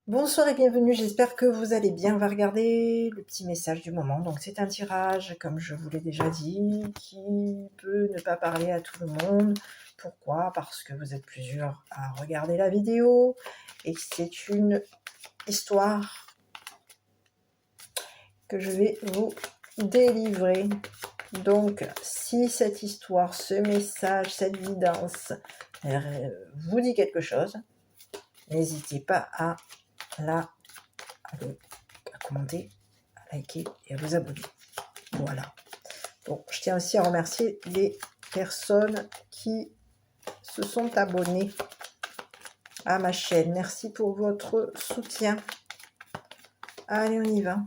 Bonsoir et bienvenue, j'espère que vous allez bien. On va regarder le petit message du moment. Donc c'est un tirage, comme je vous l'ai déjà dit, qui peut ne pas parler à tout le monde. Pourquoi? Parce que vous êtes plusieurs à regarder la vidéo et que c'est une histoire que je vais vous délivrer. Donc si cette histoire, ce message, cette guidance vous dit quelque chose, n'hésitez pas à commenter, à liker et à vous abonner. Voilà. Donc, je tiens aussi à remercier les personnes qui se sont abonnées à ma chaîne. Merci pour votre soutien. Allez, on y va.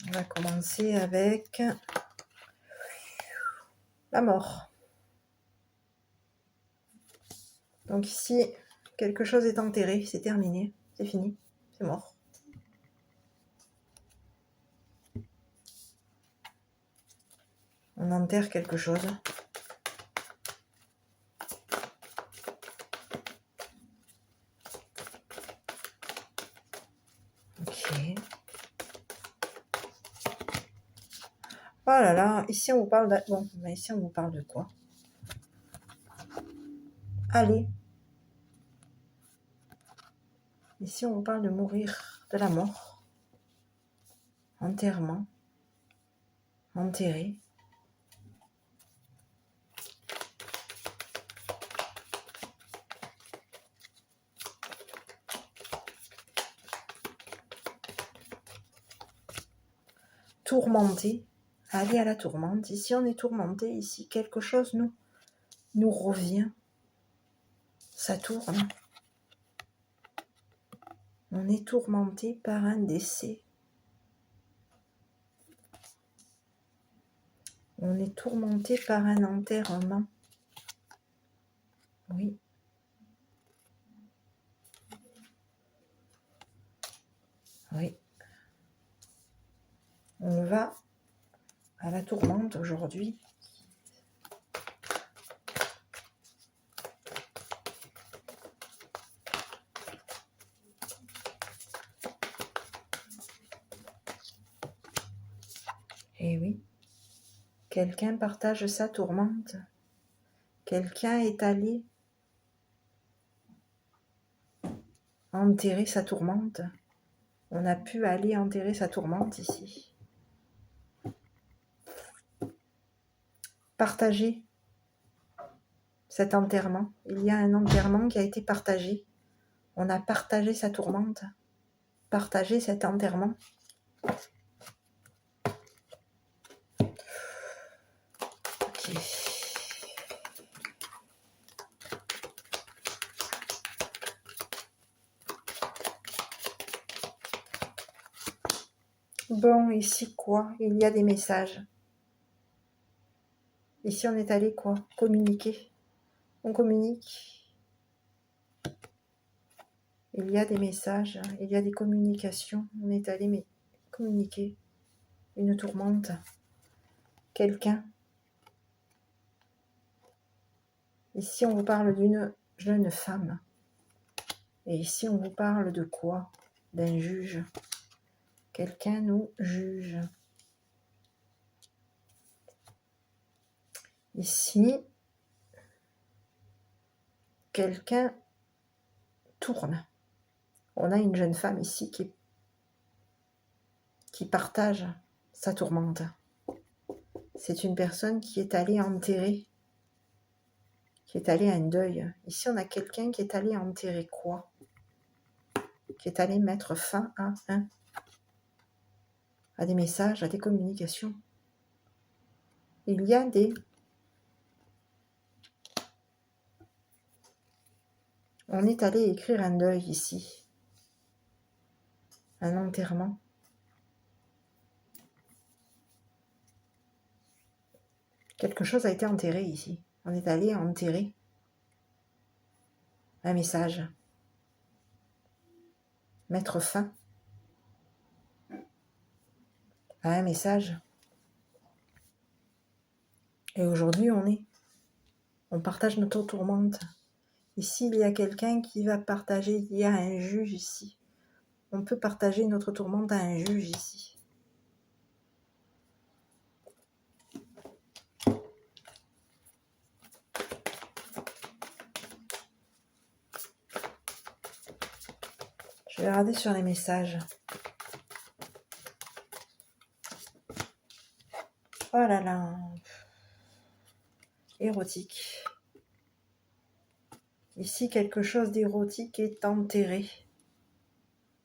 On va commencer avec la mort. Donc ici, quelque chose est enterré, c'est terminé, c'est fini, c'est mort. On enterre quelque chose. Ok. Oh là là, ici on vous parle de... Bon, mais ici on vous parle de quoi? Allez. Ici on vous parle de mourir, de la mort. Enterrement. Enterré. Tourmenté. Aller à la tourmente. Ici on est tourmenté. Ici quelque chose nous revient. Ça tourne. On est tourmenté par un décès. On est tourmenté par un enterrement. Oui. Oui. On va à la tourmente aujourd'hui. Eh oui. Quelqu'un partage sa tourmente. Quelqu'un est allé enterrer sa tourmente. On a pu aller enterrer sa tourmente ici. Partager cet enterrement. Il y a un enterrement qui a été partagé. On a partagé sa tourmente. Partagé cet enterrement. Ok. Bon, ici quoi? Il y a des messages. Ici on est allé quoi? Communiquer. On communique. Il y a des messages, il y a des communications. On est allé communiquer. Une tourmente. Quelqu'un. Ici on vous parle d'une jeune femme. Et ici on vous parle de quoi? D'un juge. Quelqu'un nous juge. Ici, quelqu'un tourne. On a une jeune femme ici qui partage sa tourmente. C'est une personne qui est allée enterrer, qui est allée à un deuil. Ici, on a quelqu'un qui est allé enterrer quoi? Qui est allé mettre fin à des messages, à des communications. Il y a des... On est allé écrire un deuil ici. Un enterrement. Quelque chose a été enterré ici. On est allé enterrer un message. Mettre fin à un message. Et aujourd'hui, on partage notre tourmente. Ici, il y a quelqu'un qui va partager, il y a un juge ici. On peut partager notre tourmente à un juge ici. Je vais regarder sur les messages. Oh là là. Érotique. Ici, quelque chose d'érotique est enterré.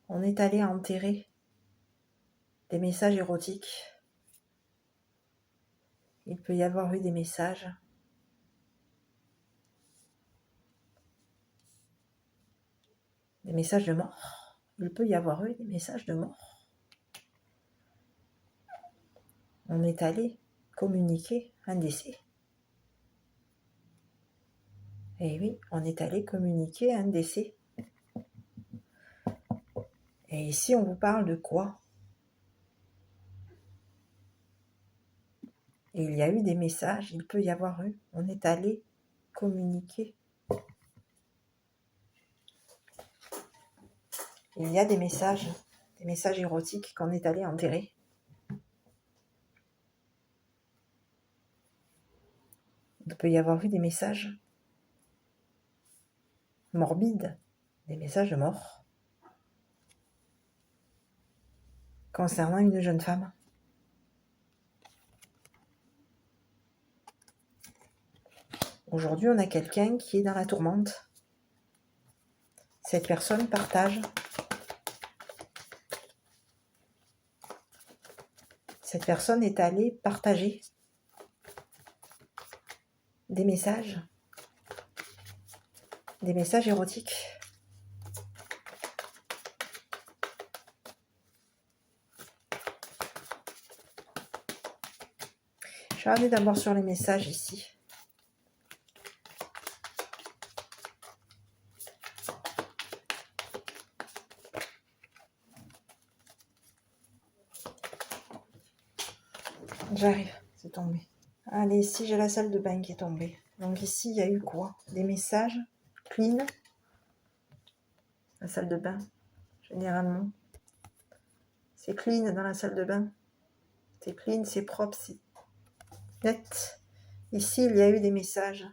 On est allé enterrer des messages érotiques. Il peut y avoir eu des messages. Des messages de mort. Il peut y avoir eu des messages de mort. On est allé communiquer un décès. Et oui, on est allé communiquer un décès. Et ici, on vous parle de quoi? Et il y a eu des messages, il peut y avoir eu. On est allé communiquer. Il y a des messages érotiques qu'on est allé enterrer. Il peut y avoir eu des messages morbides, des messages de mort concernant une jeune femme. Aujourd'hui, on a quelqu'un qui est dans la tourmente. Cette personne partage. Cette personne est allée partager des messages érotiques. Je vais regarder d'abord sur les messages ici. J'arrive, c'est tombé. Allez, ici j'ai la salle de bain qui est tombée. Donc ici il y a eu quoi? Des messages clean. La salle de bain, généralement. C'est clean dans la salle de bain. C'est clean, c'est propre, c'est net. Ici il y a eu des messages.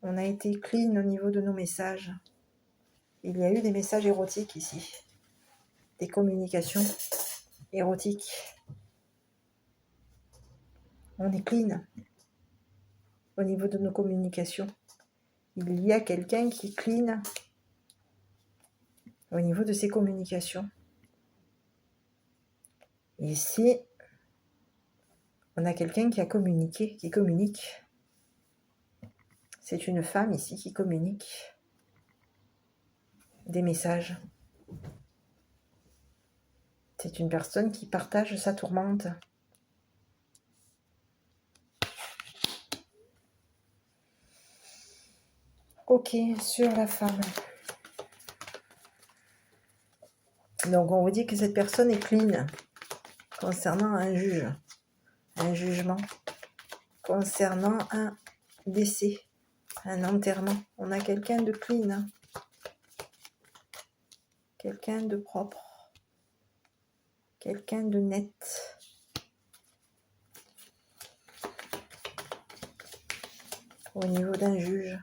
On a été clean au niveau de nos messages. Il y a eu des messages érotiques ici. Des communications érotiques. On est clean au niveau de nos communications. Il y a quelqu'un qui est clean au niveau de ses communications. Ici, on a quelqu'un qui a communiqué, qui communique. C'est une femme ici qui communique des messages. C'est une personne qui partage sa tourmente. Ok, sur la femme. Donc on vous dit que cette personne est clean concernant un juge, un jugement, concernant un décès, un enterrement. On a quelqu'un de clean, quelqu'un de propre, quelqu'un de net. Au niveau d'un juge.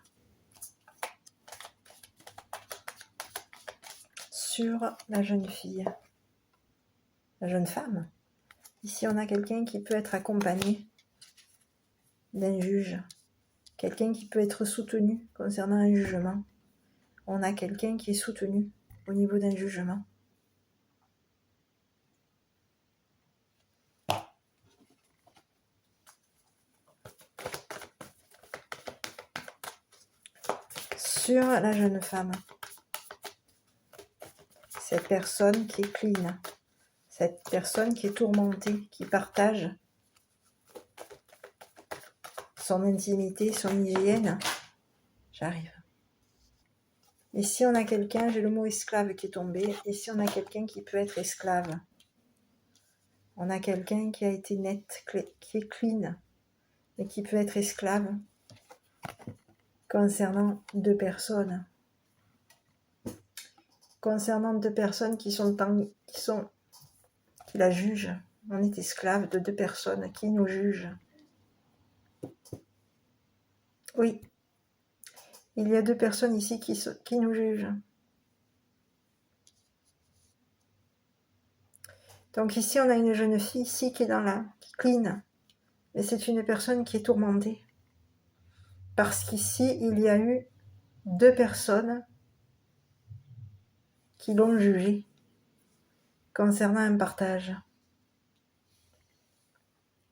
Sur la jeune fille, la jeune femme. Ici, on a quelqu'un qui peut être accompagné d'un juge, quelqu'un qui peut être soutenu concernant un jugement. On a quelqu'un qui est soutenu au niveau d'un jugement. Sur la jeune femme, cette personne qui est clean, cette personne qui est tourmentée, qui partage son intimité, son hygiène. J'arrive. Ici, on a quelqu'un, j'ai le mot esclave qui est tombé. Ici, on a quelqu'un qui peut être esclave. On a quelqu'un qui a été net, qui est clean, et qui peut être esclave. concernant deux personnes. Concernant deux personnes qui la jugent. On est esclave de deux personnes qui nous jugent. Oui, il y a deux personnes ici qui nous jugent. Donc ici, on a une jeune fille ici qui est qui clean. Mais c'est une personne qui est tourmentée. Parce qu'ici, il y a eu deux personnes qui l'ont jugée concernant un partage.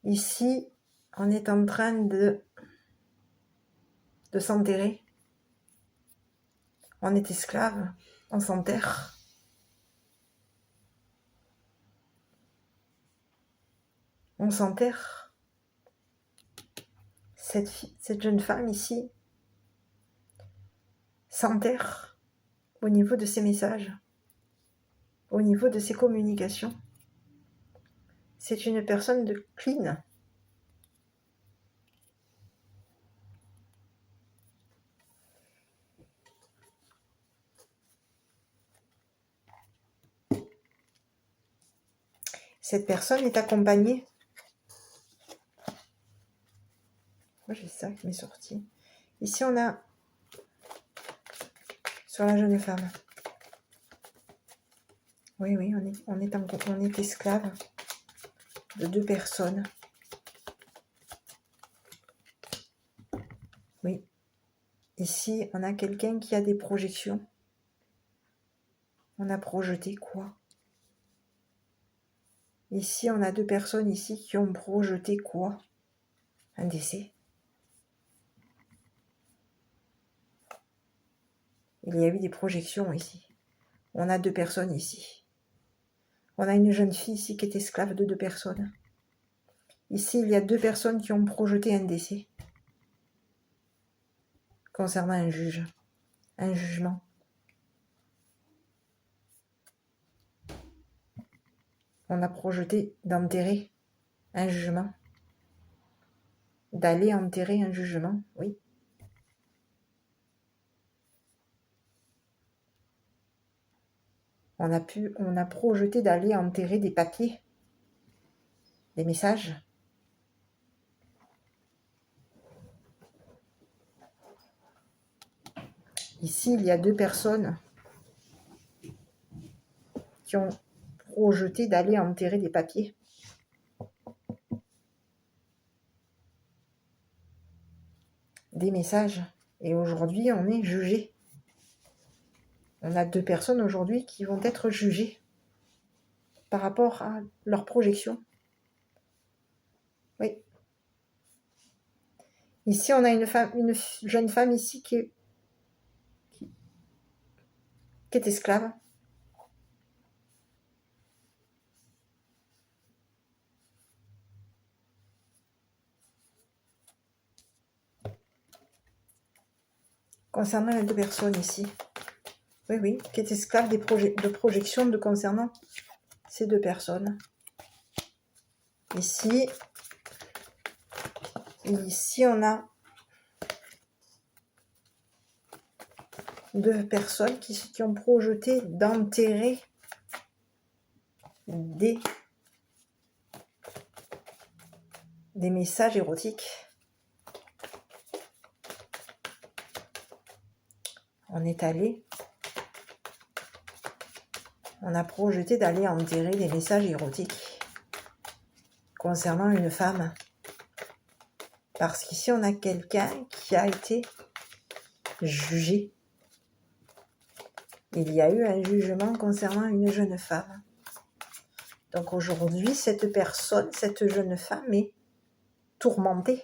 Ici, on est en train de s'enterrer. On est esclave, on s'enterre. On s'enterre. Cette jeune femme ici s'enterre au niveau de ses messages, au niveau de ses communications. C'est une personne de clean. Cette personne est accompagnée. Moi, j'ai ça qui m'est sorti. Ici, on a sur la jeune femme. Oui, on est esclave de deux personnes. Oui. Ici, on a quelqu'un qui a des projections. On a projeté quoi? Ici, on a deux personnes ici qui ont projeté quoi? Un décès. Il y a eu des projections ici. On a deux personnes ici. On a une jeune fille ici qui est esclave de deux personnes. Ici, il y a deux personnes qui ont projeté un décès concernant un juge, un jugement. On a projeté d'enterrer un jugement, d'aller enterrer un jugement, oui. On a projeté d'aller enterrer des papiers, des messages. Ici, il y a deux personnes qui ont projeté d'aller enterrer des papiers. Des messages. Et aujourd'hui, on est jugé. On a deux personnes aujourd'hui qui vont être jugées par rapport à leur projection. Oui. Ici, on a une jeune femme ici qui est esclave. Concernant les deux personnes ici. Oui, qui est esclave de projection concernant ces deux personnes. Ici, on a deux personnes qui ont projeté d'enterrer des messages érotiques. On a projeté d'aller enterrer des messages érotiques concernant une femme. Parce qu'ici, on a quelqu'un qui a été jugé. Il y a eu un jugement concernant une jeune femme. Donc aujourd'hui, cette jeune femme est tourmentée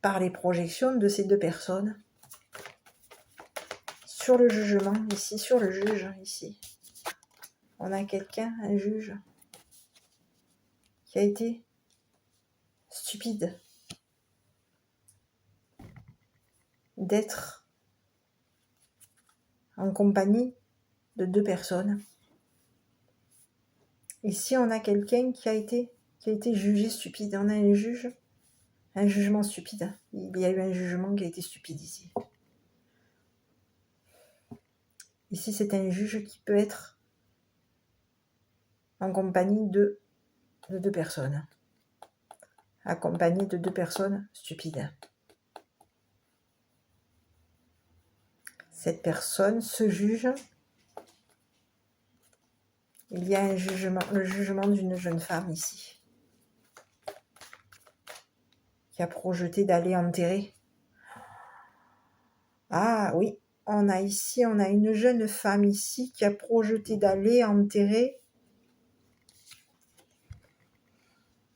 par les projections de ces deux personnes. Sur le jugement, ici, sur le juge, ici, on a un juge, qui a été stupide d'être en compagnie de deux personnes. Ici, on a quelqu'un qui a été jugé stupide. On a un juge Un jugement stupide. Il y a eu un jugement qui a été stupide ici. Ici, c'est un juge qui peut être en compagnie de 2 personnes. Accompagné de 2 personnes stupides. Cette personne, ce juge, il y a un jugement, le jugement d'une jeune femme ici, qui a projeté d'aller enterrer. Ah oui, on a une jeune femme ici qui a projeté d'aller enterrer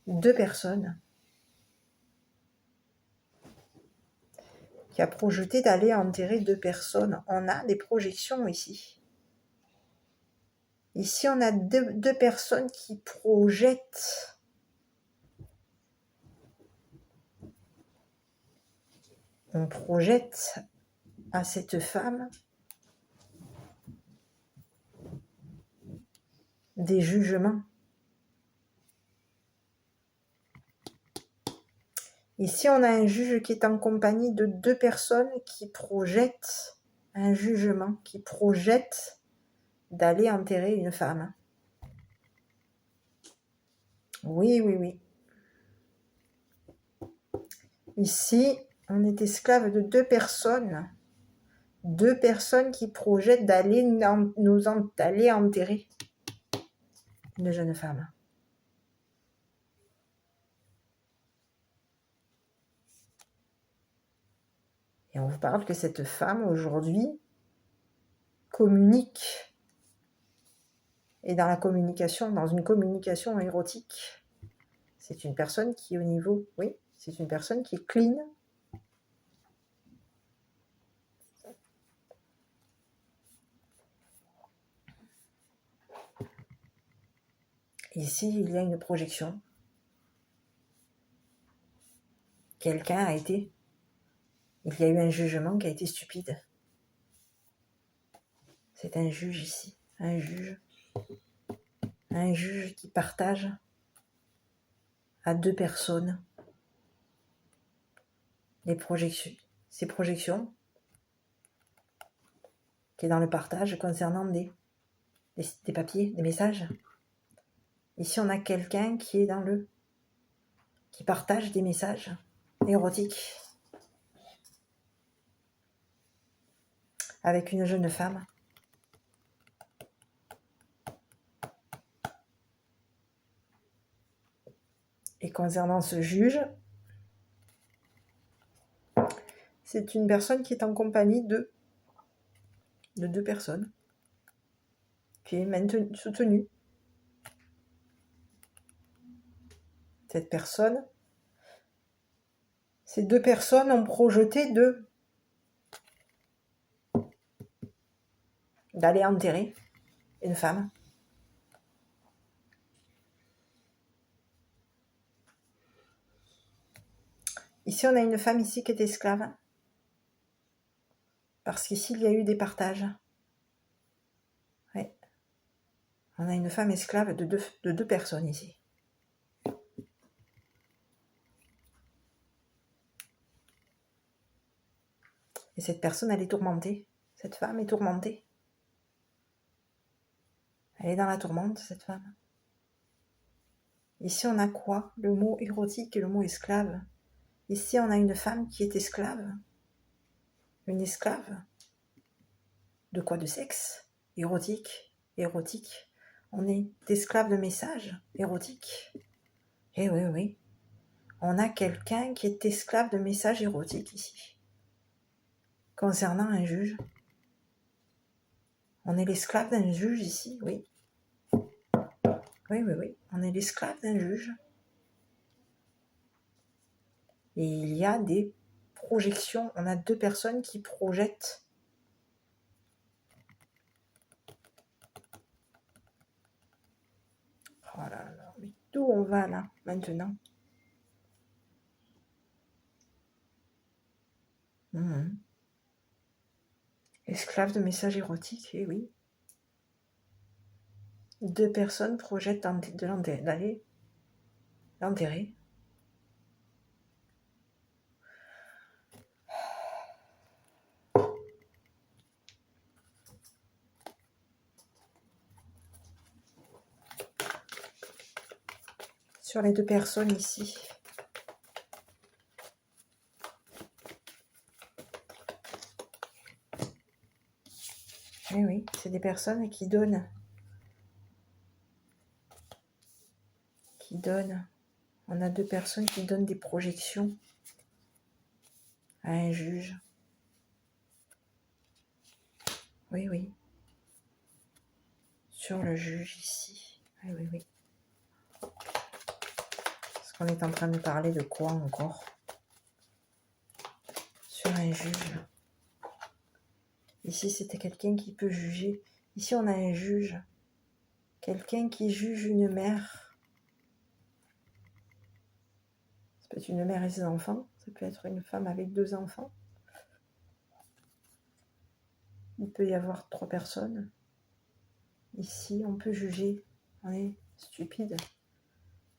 2 personnes. Qui a projeté d'aller enterrer 2 personnes. On a des projections ici. Ici, on a deux personnes qui projettent. On projette à cette femme des jugements. Ici, on a un juge qui est en compagnie de 2 personnes qui projettent un jugement, qui projettent d'aller enterrer une femme. Oui, oui, oui. Ici, on est esclave de 2 personnes. 2 personnes qui projettent d'aller enterrer une jeune femme. Et on vous parle que cette femme, aujourd'hui, communique. Et dans la communication, dans une communication érotique. C'est une personne qui est au niveau, oui, c'est une personne qui est clean. Ici, il y a une projection. Quelqu'un a été... Il y a eu un jugement qui a été stupide. C'est un juge ici. Un juge. Un juge qui partage à 2 personnes les projections. Ces projections qui est dans le partage concernant des papiers, des messages. Ici, on a quelqu'un qui est dans le... qui partage des messages érotiques avec une jeune femme. Et concernant ce juge, c'est une personne qui est en compagnie de 2 personnes, qui est soutenue. Cette personne, ces 2 personnes ont projeté d'aller enterrer une femme. Ici, on a une femme ici qui est esclave. Parce qu'ici, il y a eu des partages. Ouais. On a une femme esclave de deux personnes ici. Et cette personne, elle est tourmentée. Cette femme est tourmentée. Elle est dans la tourmente, cette femme. Ici, on a quoi? Le mot érotique et le mot esclave. Ici, on a une femme qui est esclave. Une esclave. De quoi? De sexe? Érotique. Érotique. On est esclave de messages érotiques. Eh oui, oui. On a quelqu'un qui est esclave de messages érotiques ici. Concernant un juge. On est l'esclave d'un juge ici, oui. Oui, oui, oui. On est l'esclave d'un juge. Et il y a des projections. On a 2 personnes qui projettent. Oh là là, mais d'où on va là, maintenant? Esclave de messages érotiques, eh oui. 2 personnes projettent d'aller l'enterrer. sur les deux personnes ici. Oui, oui, c'est des personnes qui donnent. Qui donnent. On a deux personnes qui donnent des projections à un juge. Oui, oui. Sur le juge ici. Oui, oui, oui. Parce qu'on est en train de parler de quoi encore? Sur un juge. Ici, c'était quelqu'un qui peut juger. Ici, on a un juge. Quelqu'un qui juge une mère. Ça peut être une mère et ses enfants. Ça peut être une femme avec 2 enfants. Il peut y avoir 3 personnes. Ici, on peut juger. On est stupide.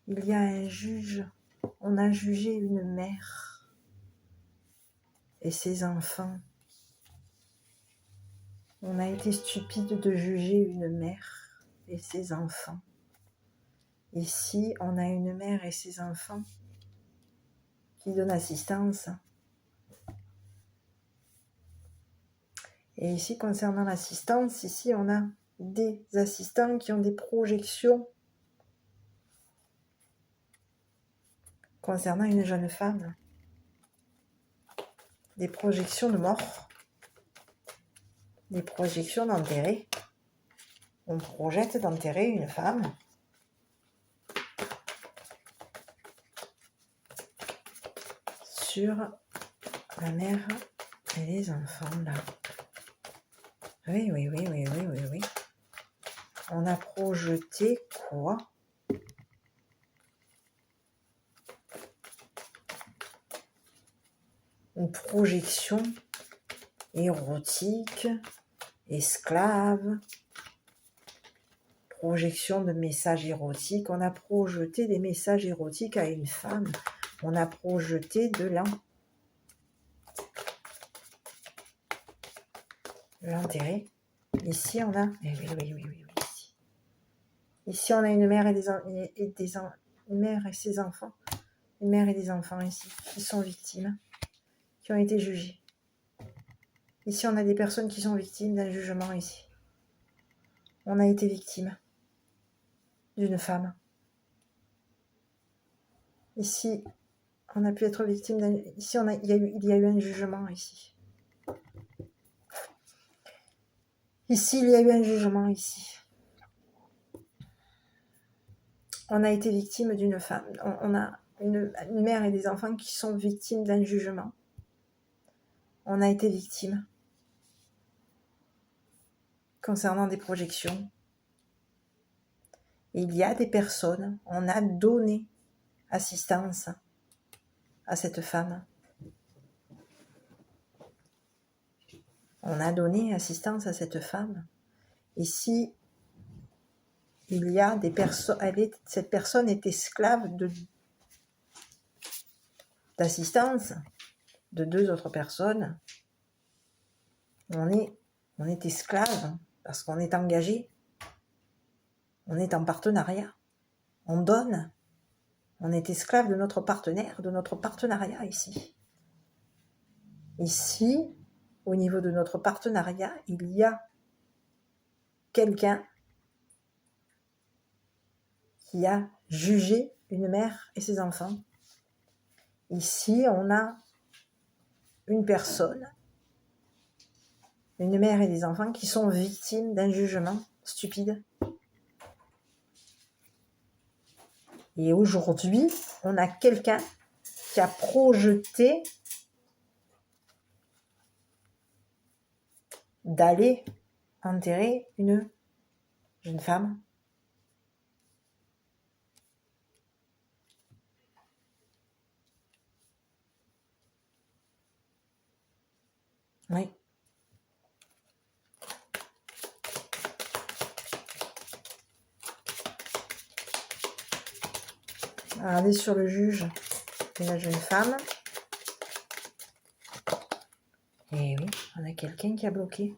Il y a un juge. On a jugé une mère et ses enfants. On a été stupide de juger une mère et ses enfants. Ici, on a une mère et ses enfants qui donnent assistance. Et ici, concernant l'assistance, ici, on a des assistants qui ont des projections concernant une jeune femme. Des projections de mort. Des projections d'enterrer. On projette d'enterrer une femme. Sur la mère et les enfants, là. Oui, oui, oui, oui, oui, oui, oui. On a projeté quoi? Une projection érotique, esclave, projection de messages érotiques. On a projeté des messages érotiques à une femme. On a projeté de l'enterrer. Ici, on a... Oui, oui, oui, oui, oui, ici. Ici, on a une mère une mère et ses enfants. Une mère et des enfants ici, qui sont victimes, qui ont été jugés. Ici, on a des personnes qui sont victimes d'un jugement ici. On a été victime d'une femme. Ici, on a pu être victime d'un... Ici, il y a eu un jugement ici. Ici, il y a eu un jugement ici. On a été victime d'une femme. On a une mère et des enfants qui sont victimes d'un jugement. On a été victime concernant des projections. Il y a des personnes, on a donné assistance à cette femme. On a donné assistance à cette femme. Ici, il y a des personnes, cette personne est esclave d'assistance de 2 autres personnes. On est esclave parce qu'on est engagé. On est en partenariat. On donne. On est esclave de notre partenaire, de notre partenariat ici. Ici, au niveau de notre partenariat, il y a quelqu'un qui a jugé une mère et ses enfants. Ici, on a une personne, une mère et des enfants qui sont victimes d'un jugement stupide. Et aujourd'hui, on a quelqu'un qui a projeté d'aller enterrer une jeune femme. Oui. Regardez sur le juge et la jeune femme. Et oui, on a quelqu'un qui a bloqué.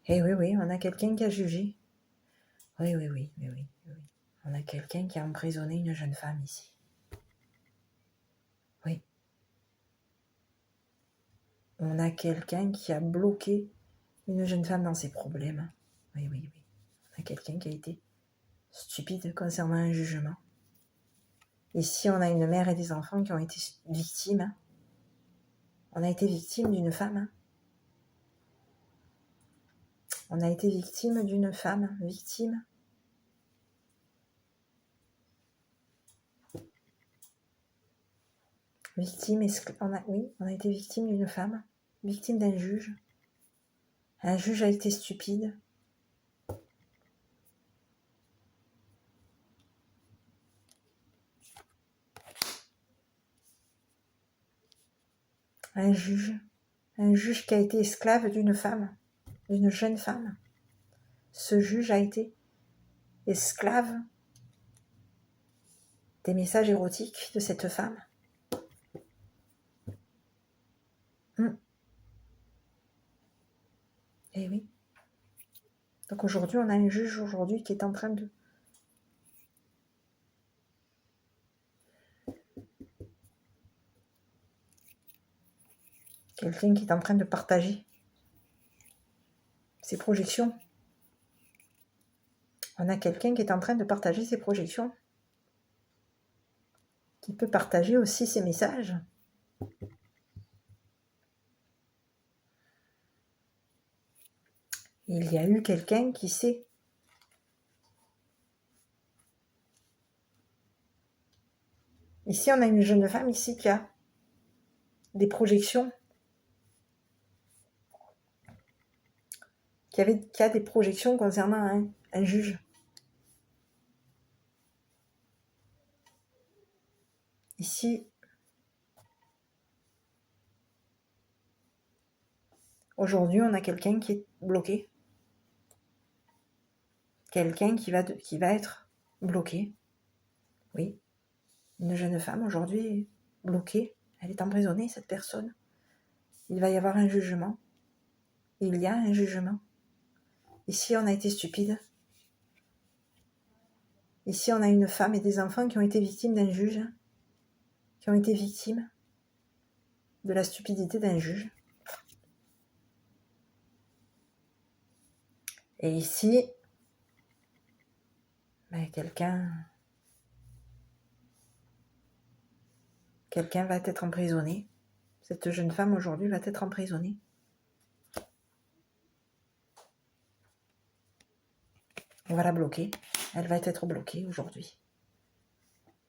Et oui, oui, on a quelqu'un qui a jugé. Oui, oui, oui, oui, oui, oui. On a quelqu'un qui a emprisonné une jeune femme ici. on a quelqu'un qui a bloqué une jeune femme dans ses problèmes. Oui. On a quelqu'un qui a été stupide concernant un jugement. Ici, on a une mère et des enfants qui ont été victimes. On a été victime d'une femme. On a été victime d'une femme, victime. Victime, on a été victime d'une femme, victime d'un juge. Un juge a été stupide. Un juge qui a été esclave d'une femme, d'une jeune femme. Ce juge a été esclave des messages érotiques de cette femme. Eh oui. Donc aujourd'hui, on a un juge qui est en train de... Quelqu'un qui est en train de partager ses projections. On a quelqu'un qui est en train de partager ses projections, qui peut partager aussi ses messages. Il y a eu quelqu'un qui sait. Ici, on a une jeune femme ici qui a des projections, qui a des projections concernant un juge. Ici, aujourd'hui, on a quelqu'un qui est bloqué. Quelqu'un qui va être bloqué. Oui. Une jeune femme aujourd'hui est bloquée. Elle est emprisonnée, cette personne. Il va y avoir un jugement. Il y a un jugement. Ici, on a été stupide. Ici, on a une femme et des enfants qui ont été victimes d'un juge, qui ont été victimes de la stupidité d'un juge. Et ici, quelqu'un va être emprisonné. Cette jeune femme aujourd'hui va être emprisonnée. On va la bloquer. Elle va être bloquée aujourd'hui.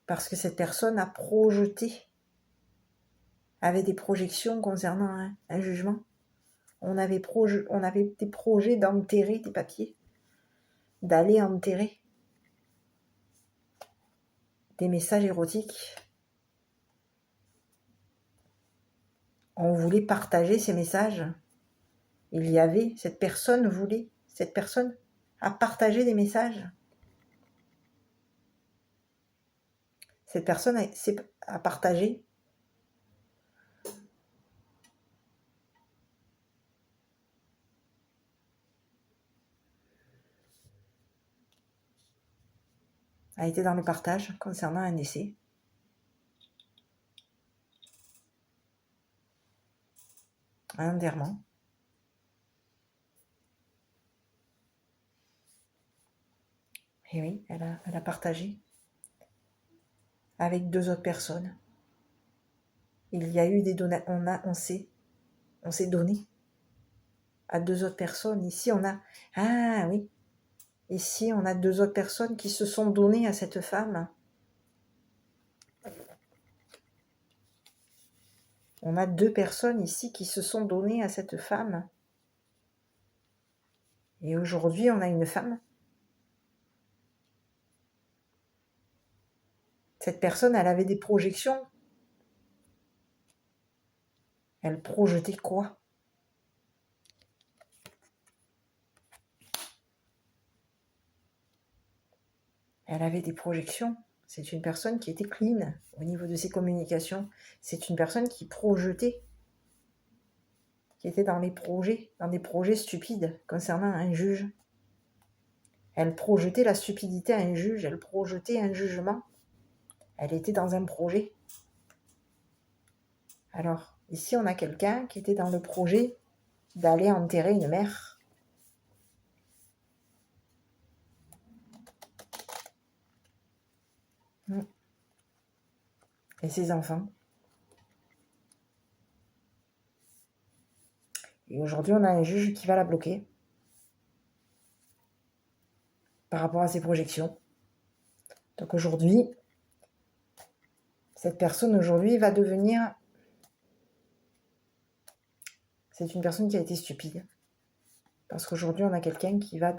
Parce que cette personne a projeté, avait des projections concernant un jugement. On avait des projets d'enterrer des papiers, d'aller enterrer des messages érotiques. On voulait partager ces messages. Cette personne a partagé des messages. Cette personne a partagé a été dans le partage concernant un décès. Un enterrement. Et oui, elle a partagé avec 2 autres personnes. Il y a eu des donations, on s'est donné à 2 autres personnes. Ici, on a 2 autres personnes qui se sont données à cette femme. On a 2 personnes ici qui se sont données à cette femme. Et aujourd'hui, on a une femme. Cette personne, elle avait des projections. Elle projetait quoi? Elle avait des projections. C'est une personne qui était clean au niveau de ses communications. C'est une personne qui projetait, qui était dans des projets stupides concernant un juge. Elle projetait la stupidité à un juge, elle projetait un jugement. Elle était dans un projet. Alors, Ici, on a quelqu'un qui était dans le projet d'aller enterrer une mère. Et ses enfants. Et aujourd'hui, on a un juge qui va la bloquer par rapport à ses projections. Donc aujourd'hui, cette personne aujourd'hui va devenir... C'est une personne qui a été stupide. Parce qu'aujourd'hui, on a quelqu'un qui va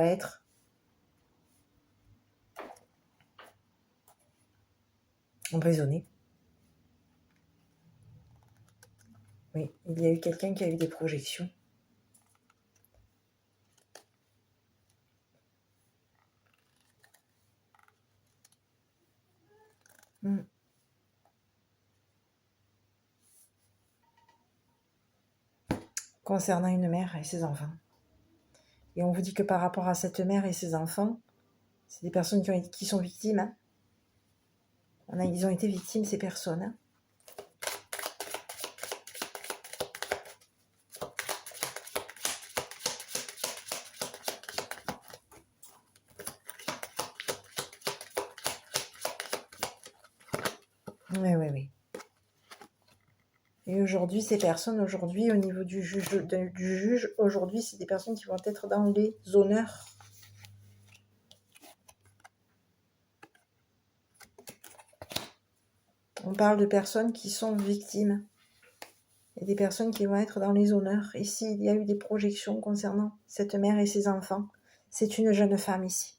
être emprisonné. Oui, il y a eu quelqu'un qui a eu des projections. Concernant une mère et ses enfants. Et on vous dit que par rapport à cette mère et ses enfants, c'est des personnes qui sont victimes. Hein. Ils ont été victimes, ces personnes. Hein. Oui. Et aujourd'hui, ces personnes, au niveau du juge, aujourd'hui, c'est des personnes qui vont être dans les honneurs. On parle de personnes qui sont victimes. Et des personnes qui vont être dans les honneurs. Ici, il y a eu des projections concernant cette mère et ses enfants. C'est une jeune femme ici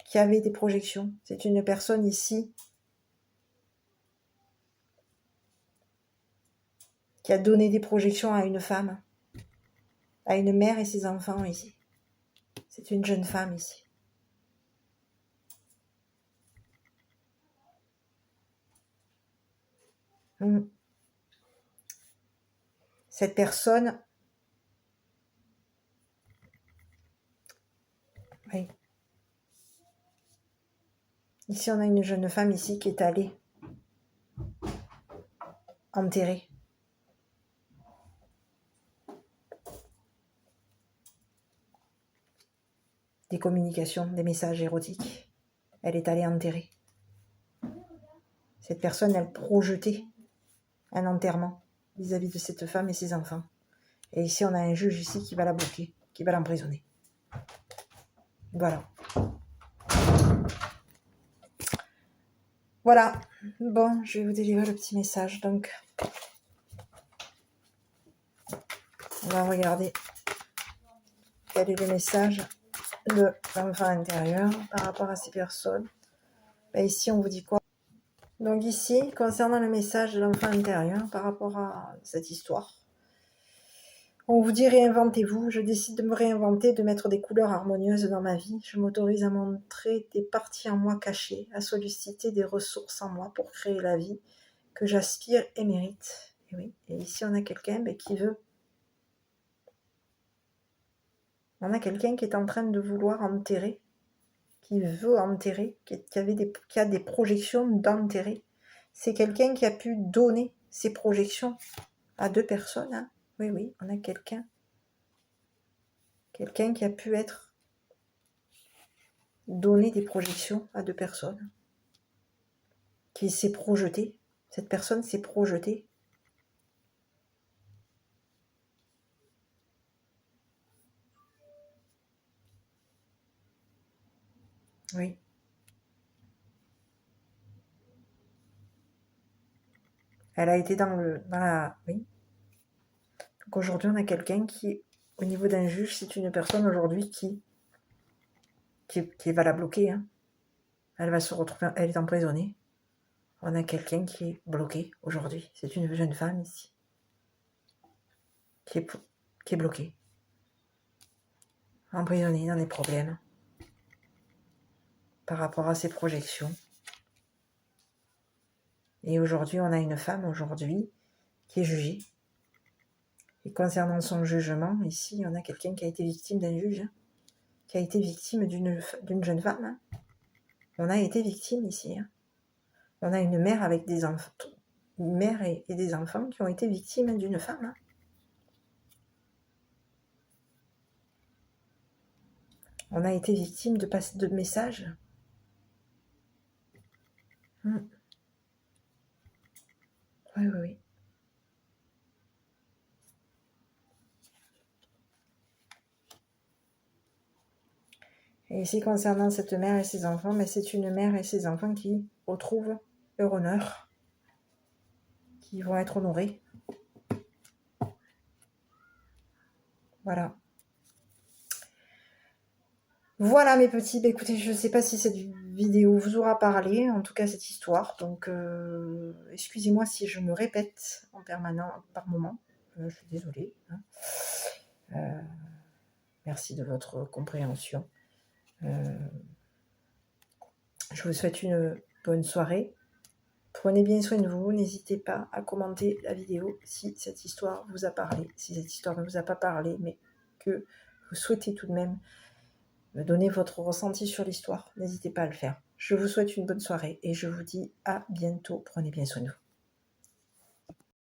qui avait des projections. C'est une personne ici qui a donné des projections à une femme, à une mère et ses enfants ici. C'est une jeune femme ici. Cette personne, oui. Ici, on a une jeune femme ici qui est allée enterrer des communications, des messages érotiques. Elle est allée enterrer. Cette personne, elle projetait un enterrement vis-à-vis de cette femme et ses enfants. Et ici, on a un juge ici qui va la bloquer, qui va l'emprisonner. Voilà. Voilà. Bon, je vais vous délivrer le petit message. Donc, on va regarder quel est le message de l'enfant intérieur par rapport à ces personnes. Ben ici, on vous dit quoi? Donc ici, concernant le message de l'enfant intérieur par rapport à cette histoire, on vous dit réinventez-vous, je décide de me réinventer, de mettre des couleurs harmonieuses dans ma vie, je m'autorise à montrer des parties en moi cachées, à solliciter des ressources en moi pour créer la vie que j'aspire et mérite. Et oui, et ici on a quelqu'un qui veut. On a quelqu'un qui est en train de vouloir enterrer, qui veut enterrer, qui a des projections d'enterrer. C'est quelqu'un qui a pu donner ses projections à deux personnes. Hein. Oui, on a quelqu'un qui a pu être donner des projections à deux personnes, qui s'est projeté. Cette personne s'est projetée. Oui. Elle a été dans la... Oui. Donc aujourd'hui, on a quelqu'un qui, au niveau d'un juge, c'est une personne aujourd'hui qui va la bloquer. Hein. Elle va se retrouver... Elle est emprisonnée. On a quelqu'un qui est bloqué aujourd'hui. C'est une jeune femme ici. Qui est bloquée. Emprisonnée dans les problèmes. Par rapport à ses projections. Et aujourd'hui, on a une femme aujourd'hui qui est jugée. Et concernant son jugement, ici, on a quelqu'un qui a été victime d'un juge, hein, qui a été victime d'une jeune femme. Hein. On a été victime ici. Hein. On a une mère avec des enfants, mères et des enfants qui ont été victimes d'une femme. Hein. On a été victime de messages. Oui, oui, oui. Et ici, concernant cette mère et ses enfants, mais c'est une mère et ses enfants qui retrouvent leur honneur, qui vont être honorés. Voilà. Voilà mes petits, écoutez, je ne sais pas si cette vidéo vous aura parlé, en tout cas cette histoire, donc excusez-moi si je me répète en permanence par moment, je suis désolée. Hein. Merci de votre compréhension. Je vous souhaite une bonne soirée. Prenez bien soin de vous, n'hésitez pas à commenter la vidéo si cette histoire vous a parlé, si cette histoire ne vous a pas parlé, mais que vous souhaitez tout de même me donner votre ressenti sur l'histoire, n'hésitez pas à le faire. Je vous souhaite une bonne soirée et je vous dis à bientôt. Prenez bien soin de vous.